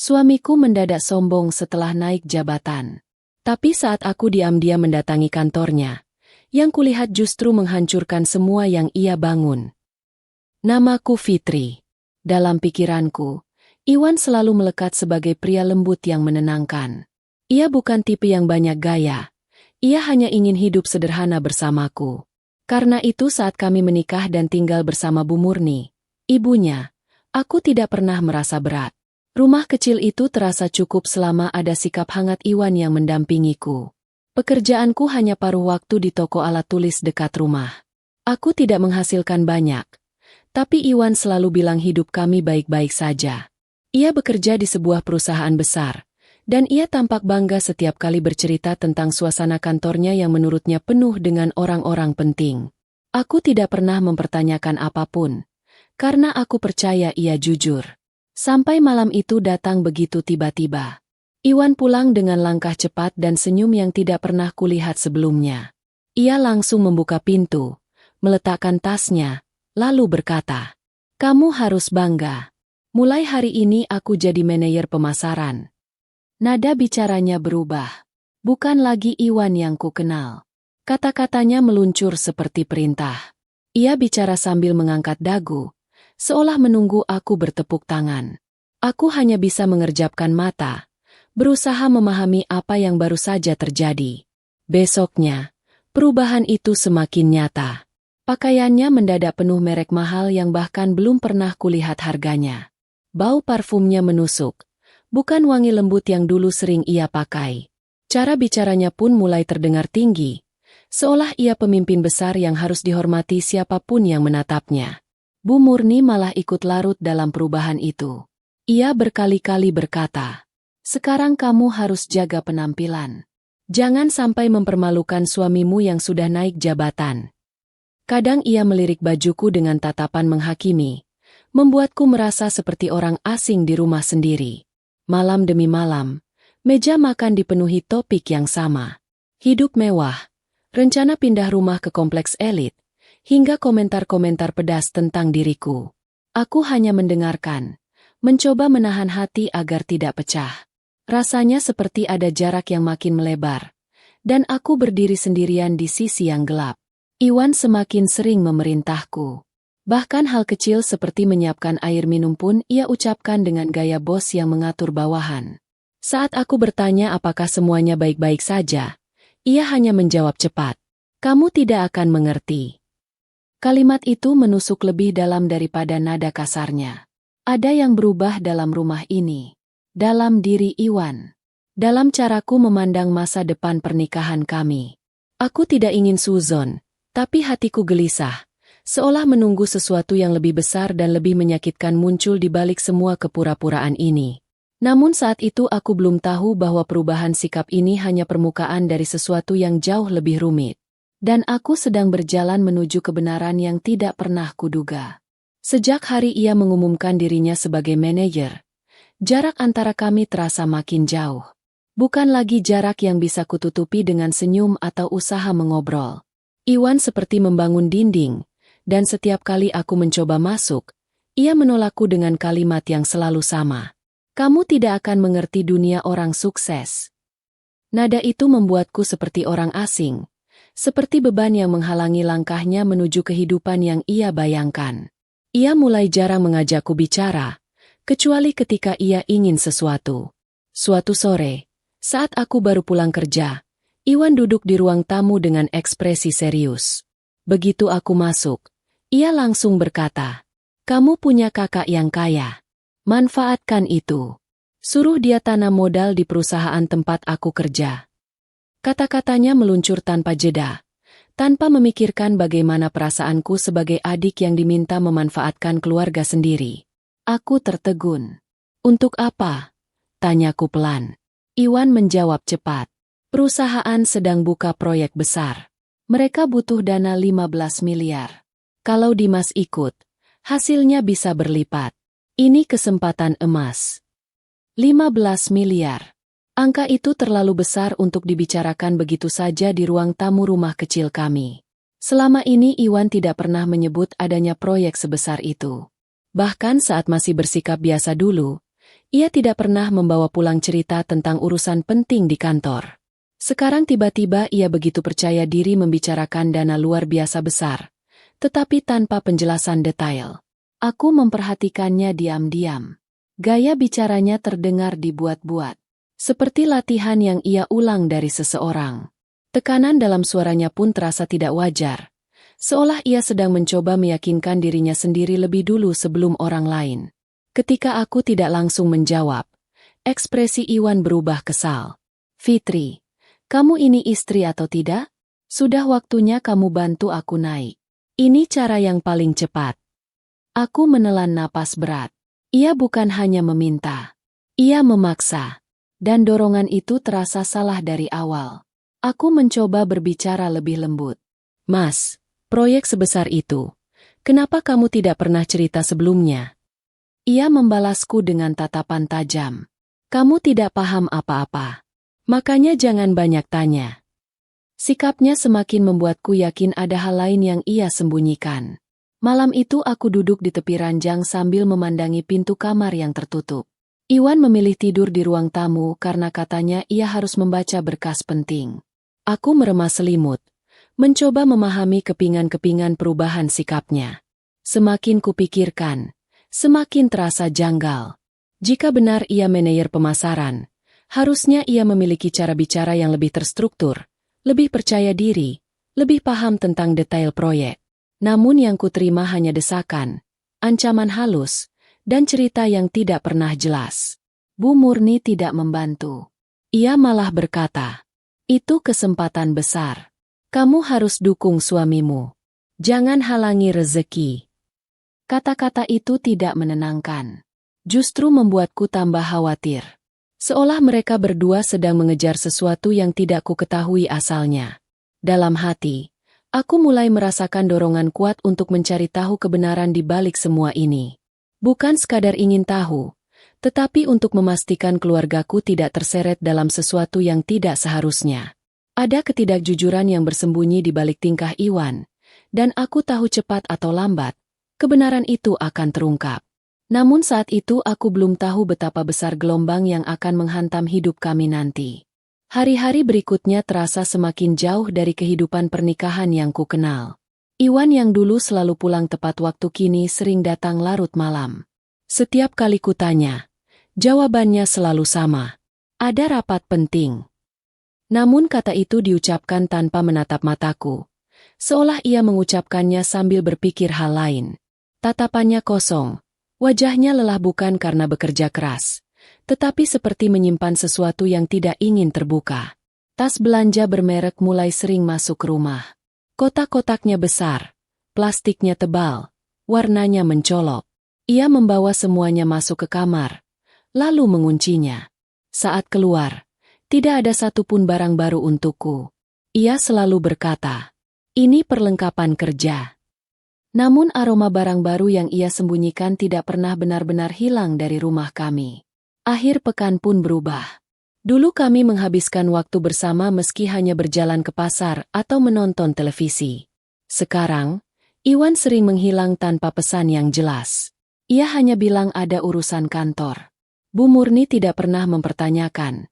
Suamiku mendadak sombong setelah naik jabatan. Tapi saat aku diam-diam mendatangi kantornya, yang kulihat justru menghancurkan semua yang ia bangun. Namaku Fitri. Dalam pikiranku, Iwan selalu melekat sebagai pria lembut yang menenangkan. Ia bukan tipe yang banyak gaya. Ia hanya ingin hidup sederhana bersamaku. Karena itu saat kami menikah dan tinggal bersama Bu Murni, ibunya, aku tidak pernah merasa berat. Rumah kecil itu terasa cukup selama ada sikap hangat Iwan yang mendampingiku. Pekerjaanku hanya paruh waktu di toko alat tulis dekat rumah. Aku tidak menghasilkan banyak, tapi Iwan selalu bilang hidup kami baik-baik saja. Ia bekerja di sebuah perusahaan besar, dan ia tampak bangga setiap kali bercerita tentang suasana kantornya yang menurutnya penuh dengan orang-orang penting. Aku tidak pernah mempertanyakan apapun, karena aku percaya ia jujur. Sampai malam itu datang begitu tiba-tiba. Iwan pulang dengan langkah cepat dan senyum yang tidak pernah kulihat sebelumnya. Ia langsung membuka pintu, meletakkan tasnya, lalu berkata, "Kamu harus bangga. Mulai hari ini aku jadi manajer pemasaran." Nada bicaranya berubah. Bukan lagi Iwan yang ku kenal. Kata-katanya meluncur seperti perintah. Ia bicara sambil mengangkat dagu, seolah menunggu aku bertepuk tangan. Aku hanya bisa mengerjapkan mata, berusaha memahami apa yang baru saja terjadi. Besoknya, perubahan itu semakin nyata. Pakaiannya mendadak penuh merek mahal yang bahkan belum pernah kulihat harganya. Bau parfumnya menusuk, bukan wangi lembut yang dulu sering ia pakai. Cara bicaranya pun mulai terdengar tinggi, seolah ia pemimpin besar yang harus dihormati siapapun yang menatapnya. Bu Murni malah ikut larut dalam perubahan itu. Ia berkali-kali berkata, "Sekarang kamu harus jaga penampilan. Jangan sampai mempermalukan suamimu yang sudah naik jabatan." Kadang ia melirik bajuku dengan tatapan menghakimi, membuatku merasa seperti orang asing di rumah sendiri. Malam demi malam, meja makan dipenuhi topik yang sama. Hidup mewah, rencana pindah rumah ke kompleks elit, hingga komentar-komentar pedas tentang diriku. Aku hanya mendengarkan, mencoba menahan hati agar tidak pecah. Rasanya seperti ada jarak yang makin melebar, dan aku berdiri sendirian di sisi yang gelap. Iwan semakin sering memerintahku. Bahkan hal kecil seperti menyiapkan air minum pun ia ucapkan dengan gaya bos yang mengatur bawahan. Saat aku bertanya apakah semuanya baik-baik saja, ia hanya menjawab cepat, "Kamu tidak akan mengerti." Kalimat itu menusuk lebih dalam daripada nada kasarnya. Ada yang berubah dalam rumah ini. Dalam diri Iwan. Dalam caraku memandang masa depan pernikahan kami. Aku tidak ingin suzon, tapi hatiku gelisah. Seolah menunggu sesuatu yang lebih besar dan lebih menyakitkan muncul di balik semua kepura-puraan ini. Namun saat itu aku belum tahu bahwa perubahan sikap ini hanya permukaan dari sesuatu yang jauh lebih rumit. Dan aku sedang berjalan menuju kebenaran yang tidak pernah kuduga. Sejak hari ia mengumumkan dirinya sebagai manajer, jarak antara kami terasa makin jauh. Bukan lagi jarak yang bisa kututupi dengan senyum atau usaha mengobrol. Iwan seperti membangun dinding, dan setiap kali aku mencoba masuk, ia menolakku dengan kalimat yang selalu sama. "Kamu tidak akan mengerti dunia orang sukses." Nada itu membuatku seperti orang asing. Seperti beban yang menghalangi langkahnya menuju kehidupan yang ia bayangkan. Ia mulai jarang mengajakku bicara, kecuali ketika ia ingin sesuatu. Suatu sore, saat aku baru pulang kerja, Iwan duduk di ruang tamu dengan ekspresi serius. Begitu aku masuk, ia langsung berkata, "Kamu punya kakak yang kaya. Manfaatkan itu. Suruh dia tanam modal di perusahaan tempat aku kerja." Kata-katanya meluncur tanpa jeda, tanpa memikirkan bagaimana perasaanku sebagai adik yang diminta memanfaatkan keluarga sendiri. Aku tertegun. "Untuk apa?" tanyaku pelan. Iwan menjawab cepat. "Perusahaan sedang buka proyek besar. Mereka butuh dana 15 miliar. Kalau Dimas ikut, hasilnya bisa berlipat. Ini kesempatan emas." 15 miliar. Angka itu terlalu besar untuk dibicarakan begitu saja di ruang tamu rumah kecil kami. Selama ini Iwan tidak pernah menyebut adanya proyek sebesar itu. Bahkan saat masih bersikap biasa dulu, Ia tidak pernah membawa pulang cerita tentang urusan penting di kantor. Sekarang tiba-tiba ia begitu percaya diri membicarakan dana luar biasa besar, tetapi tanpa penjelasan detail. Aku memperhatikannya diam-diam. Gaya bicaranya terdengar dibuat-buat, seperti latihan yang ia ulang dari seseorang. Tekanan dalam suaranya pun terasa tidak wajar, seolah ia sedang mencoba meyakinkan dirinya sendiri lebih dulu sebelum orang lain. Ketika aku tidak langsung menjawab, ekspresi Iwan berubah kesal. Fitri, kamu ini istri atau tidak? Sudah waktunya kamu bantu aku naik. Ini cara yang paling cepat. Aku menelan napas berat. Ia bukan hanya meminta. Ia memaksa. Dan dorongan itu terasa salah dari awal. Aku mencoba berbicara lebih lembut. Mas, proyek sebesar itu, kenapa kamu tidak pernah cerita sebelumnya? Ia membalasku dengan tatapan tajam. Kamu tidak paham apa-apa. Makanya jangan banyak tanya. Sikapnya semakin membuatku yakin ada hal lain yang ia sembunyikan. Malam itu aku duduk di tepi ranjang sambil memandangi pintu kamar yang tertutup. Iwan memilih tidur di ruang tamu karena katanya ia harus membaca berkas penting. Aku meremas selimut, mencoba memahami kepingan-kepingan perubahan sikapnya. Semakin kupikirkan, semakin terasa janggal. Jika benar ia manajer pemasaran, harusnya ia memiliki cara bicara yang lebih terstruktur, lebih percaya diri, lebih paham tentang detail proyek. Namun yang kuterima hanya desakan, ancaman halus, dan cerita yang tidak pernah jelas. Bu Murni tidak membantu. Ia malah berkata, "Itu kesempatan besar. Kamu harus dukung suamimu. Jangan halangi rezeki." Kata-kata itu tidak menenangkan. Justru membuatku tambah khawatir. Seolah mereka berdua sedang mengejar sesuatu yang tidak kuketahui asalnya. Dalam hati, aku mulai merasakan dorongan kuat untuk mencari tahu kebenaran di balik semua ini. Bukan sekadar ingin tahu, tetapi untuk memastikan keluargaku tidak terseret dalam sesuatu yang tidak seharusnya. Ada ketidakjujuran yang bersembunyi di balik tingkah Iwan, dan aku tahu cepat atau lambat, kebenaran itu akan terungkap. Namun saat itu aku belum tahu betapa besar gelombang yang akan menghantam hidup kami nanti. Hari-hari berikutnya terasa semakin jauh dari kehidupan pernikahan yang ku kenal. Iwan yang dulu selalu pulang tepat waktu kini sering datang larut malam. Setiap kali kutanya, jawabannya selalu sama. Ada rapat penting. Namun kata itu diucapkan tanpa menatap mataku, seolah ia mengucapkannya sambil berpikir hal lain. Tatapannya kosong, wajahnya lelah bukan karena bekerja keras, tetapi seperti menyimpan sesuatu yang tidak ingin terbuka. Tas belanja bermerek mulai sering masuk ke rumah. Kotak-kotaknya besar, plastiknya tebal, warnanya mencolok. Ia membawa semuanya masuk ke kamar, lalu menguncinya. Saat keluar, tidak ada satupun barang baru untukku. Ia selalu berkata, "Ini perlengkapan kerja." Namun aroma barang baru yang ia sembunyikan tidak pernah benar-benar hilang dari rumah kami. Akhir pekan pun berubah. Dulu kami menghabiskan waktu bersama meski hanya berjalan ke pasar atau menonton televisi. Sekarang, Iwan sering menghilang tanpa pesan yang jelas. Ia hanya bilang ada urusan kantor. Bu Murni tidak pernah mempertanyakan,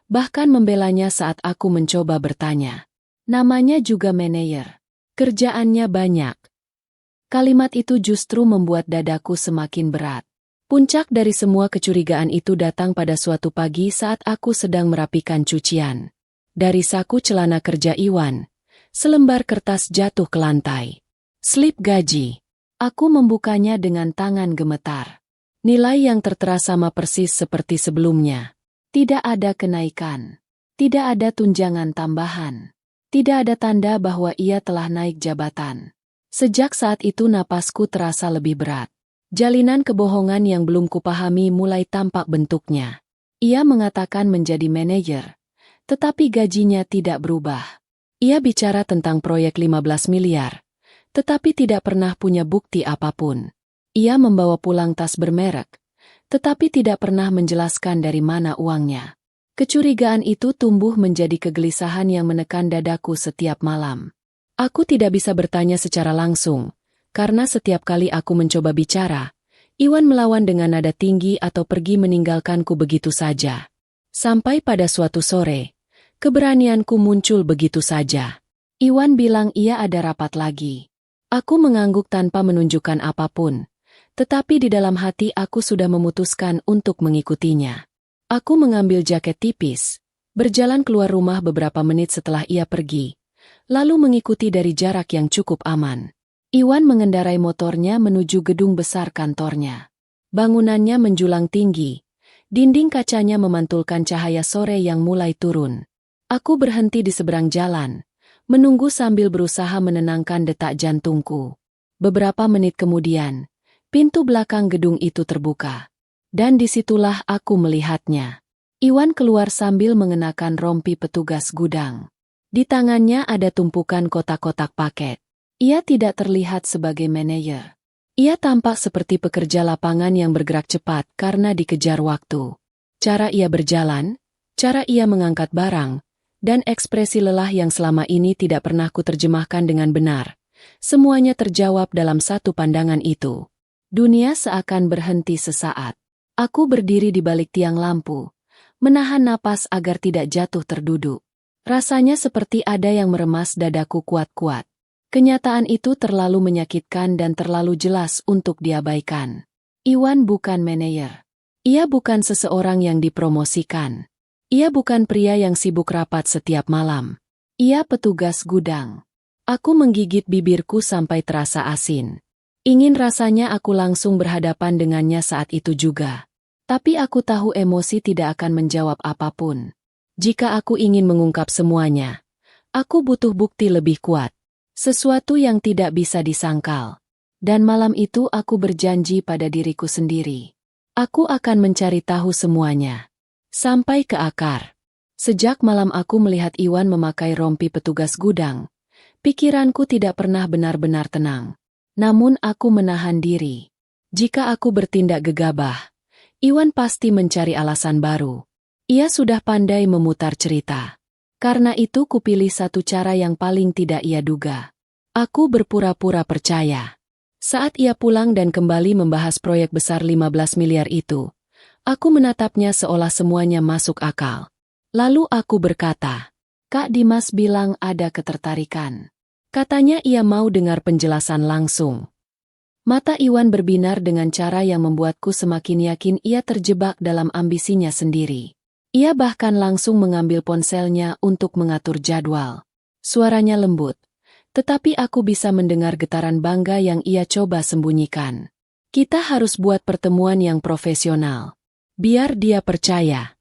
bahkan membelanya saat aku mencoba bertanya. Namanya juga manajer. Kerjaannya banyak. Kalimat itu justru membuat dadaku semakin berat. Puncak dari semua kecurigaan itu datang pada suatu pagi saat aku sedang merapikan cucian. Dari saku celana kerja Iwan, selembar kertas jatuh ke lantai. Slip gaji. Aku membukanya dengan tangan gemetar. Nilai yang tertera sama persis seperti sebelumnya. Tidak ada kenaikan. Tidak ada tunjangan tambahan. Tidak ada tanda bahwa ia telah naik jabatan. Sejak saat itu napasku terasa lebih berat. Jalinan kebohongan yang belum kupahami mulai tampak bentuknya. Ia mengatakan menjadi manajer, tetapi gajinya tidak berubah. Ia bicara tentang proyek 15 miliar, tetapi tidak pernah punya bukti apapun. Ia membawa pulang tas bermerek, tetapi tidak pernah menjelaskan dari mana uangnya. Kecurigaan itu tumbuh menjadi kegelisahan yang menekan dadaku setiap malam. Aku tidak bisa bertanya secara langsung, karena setiap kali aku mencoba bicara, Iwan melawan dengan nada tinggi atau pergi meninggalkanku begitu saja. Sampai pada suatu sore, keberanianku muncul begitu saja. Iwan bilang ia ada rapat lagi. Aku mengangguk tanpa menunjukkan apapun. Tetapi di dalam hati aku sudah memutuskan untuk mengikutinya. Aku mengambil jaket tipis, berjalan keluar rumah beberapa menit setelah ia pergi, lalu mengikuti dari jarak yang cukup aman. Iwan mengendarai motornya menuju gedung besar kantornya. Bangunannya menjulang tinggi, dinding kacanya memantulkan cahaya sore yang mulai turun. Aku berhenti di seberang jalan, menunggu sambil berusaha menenangkan detak jantungku. Beberapa menit kemudian, pintu belakang gedung itu terbuka. Dan disitulah aku melihatnya. Iwan keluar sambil mengenakan rompi petugas gudang. Di tangannya ada tumpukan kotak-kotak paket. Ia tidak terlihat sebagai manajer. Ia tampak seperti pekerja lapangan yang bergerak cepat karena dikejar waktu. Cara ia berjalan, cara ia mengangkat barang, dan ekspresi lelah yang selama ini tidak pernah kuterjemahkan dengan benar. Semuanya terjawab dalam satu pandangan itu. Dunia seakan berhenti sesaat. Aku berdiri di balik tiang lampu, menahan napas agar tidak jatuh terduduk. Rasanya seperti ada yang meremas dadaku kuat-kuat. Kenyataan itu terlalu menyakitkan dan terlalu jelas untuk diabaikan. Iwan bukan manajer. Ia bukan seseorang yang dipromosikan. Ia bukan pria yang sibuk rapat setiap malam. Ia petugas gudang. Aku menggigit bibirku sampai terasa asin. Ingin rasanya aku langsung berhadapan dengannya saat itu juga. Tapi aku tahu emosi tidak akan menjawab apapun. Jika aku ingin mengungkap semuanya, aku butuh bukti lebih kuat. Sesuatu yang tidak bisa disangkal. Dan malam itu aku berjanji pada diriku sendiri. Aku akan mencari tahu semuanya. Sampai ke akar. Sejak malam aku melihat Iwan memakai rompi petugas gudang. Pikiranku tidak pernah benar-benar tenang. Namun aku menahan diri. Jika aku bertindak gegabah, Iwan pasti mencari alasan baru. Ia sudah pandai memutar cerita. Karena itu kupilih satu cara yang paling tidak ia duga. Aku berpura-pura percaya. Saat ia pulang dan kembali membahas proyek besar 15 miliar itu, aku menatapnya seolah semuanya masuk akal. Lalu aku berkata, "Kak Dimas bilang ada ketertarikan." Katanya ia mau dengar penjelasan langsung. Mata Iwan berbinar dengan cara yang membuatku semakin yakin ia terjebak dalam ambisinya sendiri. Ia bahkan langsung mengambil ponselnya untuk mengatur jadwal. Suaranya lembut, tetapi aku bisa mendengar getaran bangga yang ia coba sembunyikan. Kita harus buat pertemuan yang profesional. Biar dia percaya.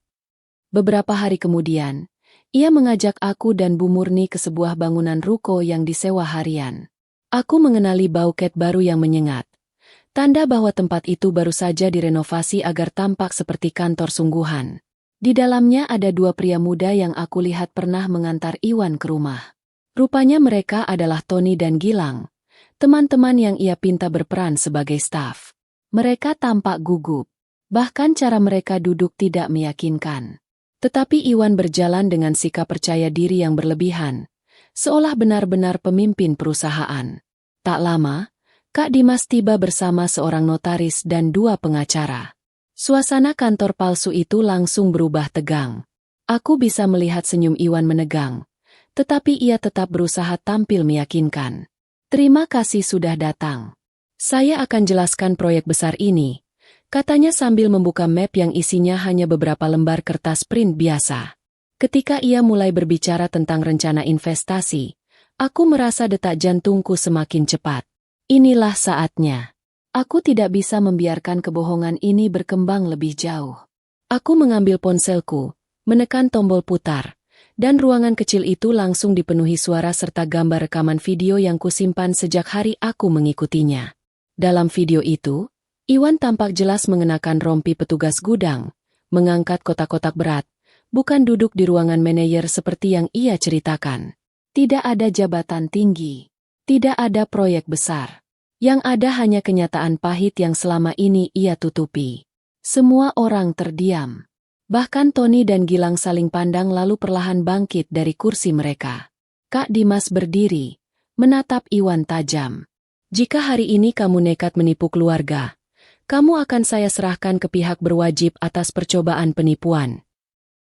Beberapa hari kemudian, ia mengajak aku dan Bu Murni ke sebuah bangunan ruko yang disewa harian. Aku mengenali bau cat baru yang menyengat. Tanda bahwa tempat itu baru saja direnovasi agar tampak seperti kantor sungguhan. Di dalamnya ada dua pria muda yang aku lihat pernah mengantar Iwan ke rumah. Rupanya mereka adalah Tony dan Gilang, teman-teman yang ia pinta berperan sebagai staf. Mereka tampak gugup. Bahkan cara mereka duduk tidak meyakinkan. Tetapi Iwan berjalan dengan sikap percaya diri yang berlebihan, seolah benar-benar pemimpin perusahaan. Tak lama, Kak Dimas tiba bersama seorang notaris dan dua pengacara. Suasana kantor palsu itu langsung berubah tegang. Aku bisa melihat senyum Iwan menegang, tetapi ia tetap berusaha tampil meyakinkan. "Terima kasih sudah datang. Saya akan jelaskan proyek besar ini," katanya sambil membuka map yang isinya hanya beberapa lembar kertas print biasa. Ketika ia mulai berbicara tentang rencana investasi, aku merasa detak jantungku semakin cepat. Inilah saatnya. Aku tidak bisa membiarkan kebohongan ini berkembang lebih jauh. Aku mengambil ponselku, menekan tombol putar, dan ruangan kecil itu langsung dipenuhi suara serta gambar rekaman video yang kusimpan sejak hari aku mengikutinya. Dalam video itu, Iwan tampak jelas mengenakan rompi petugas gudang, mengangkat kotak-kotak berat, bukan duduk di ruangan manajer seperti yang ia ceritakan. Tidak ada jabatan tinggi, tidak ada proyek besar. Yang ada hanya kenyataan pahit yang selama ini ia tutupi. Semua orang terdiam. Bahkan Tony dan Gilang saling pandang lalu perlahan bangkit dari kursi mereka. Kak Dimas berdiri, menatap Iwan tajam. "Jika hari ini kamu nekat menipu keluarga, Kamu akan saya serahkan ke pihak berwajib atas percobaan penipuan.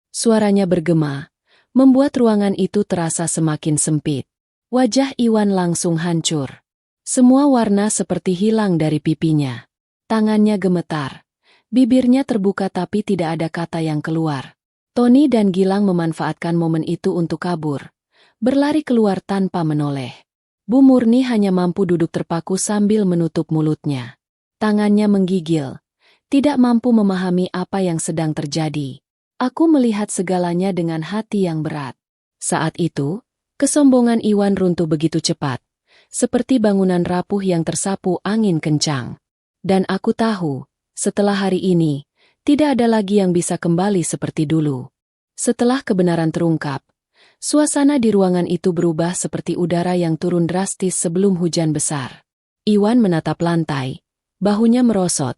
Suaranya bergema, membuat ruangan itu terasa semakin sempit. Wajah Iwan langsung hancur. Semua warna seperti hilang dari pipinya. Tangannya gemetar. Bibirnya terbuka tapi tidak ada kata yang keluar. Tony dan Gilang memanfaatkan momen itu untuk kabur. Berlari keluar tanpa menoleh. Bu Murni hanya mampu duduk terpaku sambil menutup mulutnya. Tangannya menggigil. Tidak mampu memahami apa yang sedang terjadi. Aku melihat segalanya dengan hati yang berat. Saat itu, kesombongan Iwan runtuh begitu cepat. Seperti bangunan rapuh yang tersapu angin kencang. Dan aku tahu, setelah hari ini, tidak ada lagi yang bisa kembali seperti dulu. Setelah kebenaran terungkap, suasana di ruangan itu berubah seperti udara yang turun drastis sebelum hujan besar. Iwan menatap lantai, bahunya merosot,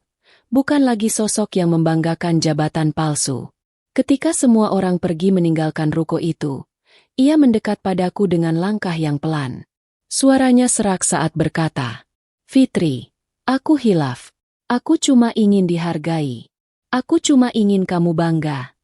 bukan lagi sosok yang membanggakan jabatan palsu. Ketika semua orang pergi meninggalkan ruko itu, ia mendekat padaku dengan langkah yang pelan. Suaranya serak saat berkata, "Fitri, aku hilaf. Aku cuma ingin dihargai. Aku cuma ingin kamu bangga."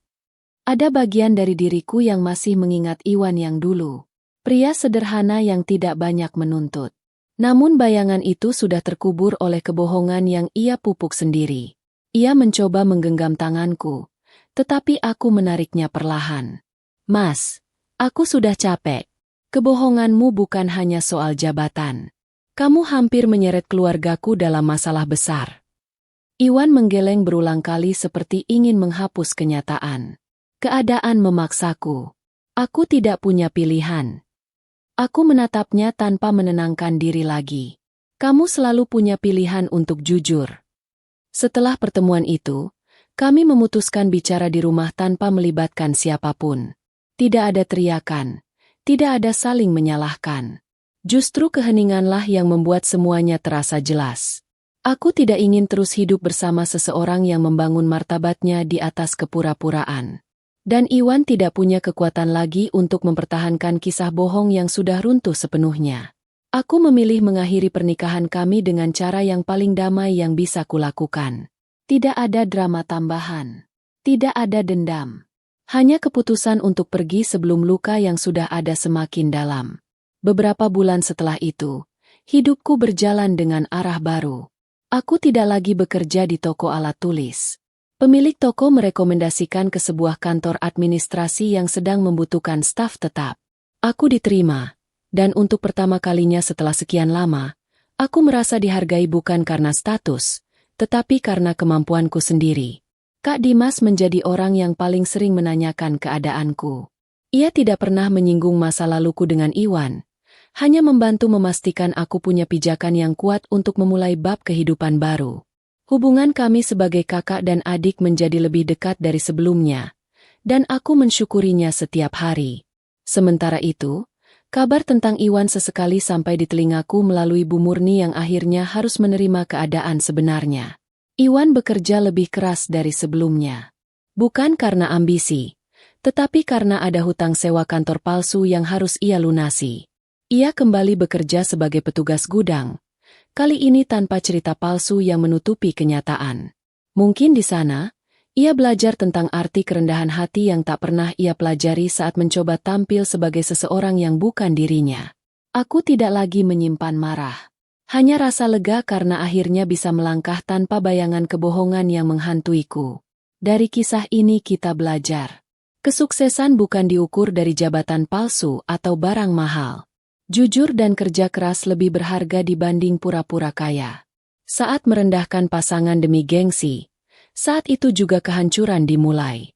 Ada bagian dari diriku yang masih mengingat Iwan yang dulu. Pria sederhana yang tidak banyak menuntut. Namun bayangan itu sudah terkubur oleh kebohongan yang ia pupuk sendiri. Ia mencoba menggenggam tanganku, tetapi aku menariknya perlahan. "Mas, aku sudah capek. Kebohonganmu bukan hanya soal jabatan. Kamu hampir menyeret keluargaku dalam masalah besar." Iwan menggeleng berulang kali seperti ingin menghapus kenyataan. Keadaan memaksaku. Aku tidak punya pilihan. Aku menatapnya tanpa menenangkan diri lagi. "Kamu selalu punya pilihan untuk jujur." Setelah pertemuan itu, kami memutuskan bicara di rumah tanpa melibatkan siapapun. Tidak ada teriakan. Tidak ada saling menyalahkan. Justru keheninganlah yang membuat semuanya terasa jelas. Aku tidak ingin terus hidup bersama seseorang yang membangun martabatnya di atas kepura-puraan. Dan Iwan tidak punya kekuatan lagi untuk mempertahankan kisah bohong yang sudah runtuh sepenuhnya. Aku memilih mengakhiri pernikahan kami dengan cara yang paling damai yang bisa kulakukan. Tidak ada drama tambahan. Tidak ada dendam. Hanya keputusan untuk pergi sebelum luka yang sudah ada semakin dalam. Beberapa bulan setelah itu, hidupku berjalan dengan arah baru. Aku tidak lagi bekerja di toko alat tulis. Pemilik toko merekomendasikan ke sebuah kantor administrasi yang sedang membutuhkan staf tetap. Aku diterima, dan untuk pertama kalinya setelah sekian lama, aku merasa dihargai bukan karena status, tetapi karena kemampuanku sendiri. Kak Dimas menjadi orang yang paling sering menanyakan keadaanku. Ia tidak pernah menyinggung masa laluku dengan Iwan, hanya membantu memastikan aku punya pijakan yang kuat untuk memulai bab kehidupan baru. Hubungan kami sebagai kakak dan adik menjadi lebih dekat dari sebelumnya, dan aku mensyukurinya setiap hari. Sementara itu, kabar tentang Iwan sesekali sampai di telingaku melalui Bu Murni yang akhirnya harus menerima keadaan sebenarnya. Iwan bekerja lebih keras dari sebelumnya. Bukan karena ambisi, tetapi karena ada hutang sewa kantor palsu yang harus ia lunasi. Ia kembali bekerja sebagai petugas gudang, kali ini tanpa cerita palsu yang menutupi kenyataan. Mungkin di sana, ia belajar tentang arti kerendahan hati yang tak pernah ia pelajari saat mencoba tampil sebagai seseorang yang bukan dirinya. Aku tidak lagi menyimpan marah. Hanya rasa lega karena akhirnya bisa melangkah tanpa bayangan kebohongan yang menghantuiku. Dari kisah ini kita belajar. Kesuksesan bukan diukur dari jabatan palsu atau barang mahal. Jujur dan kerja keras lebih berharga dibanding pura-pura kaya. Saat merendahkan pasangan demi gengsi, saat itu juga kehancuran dimulai.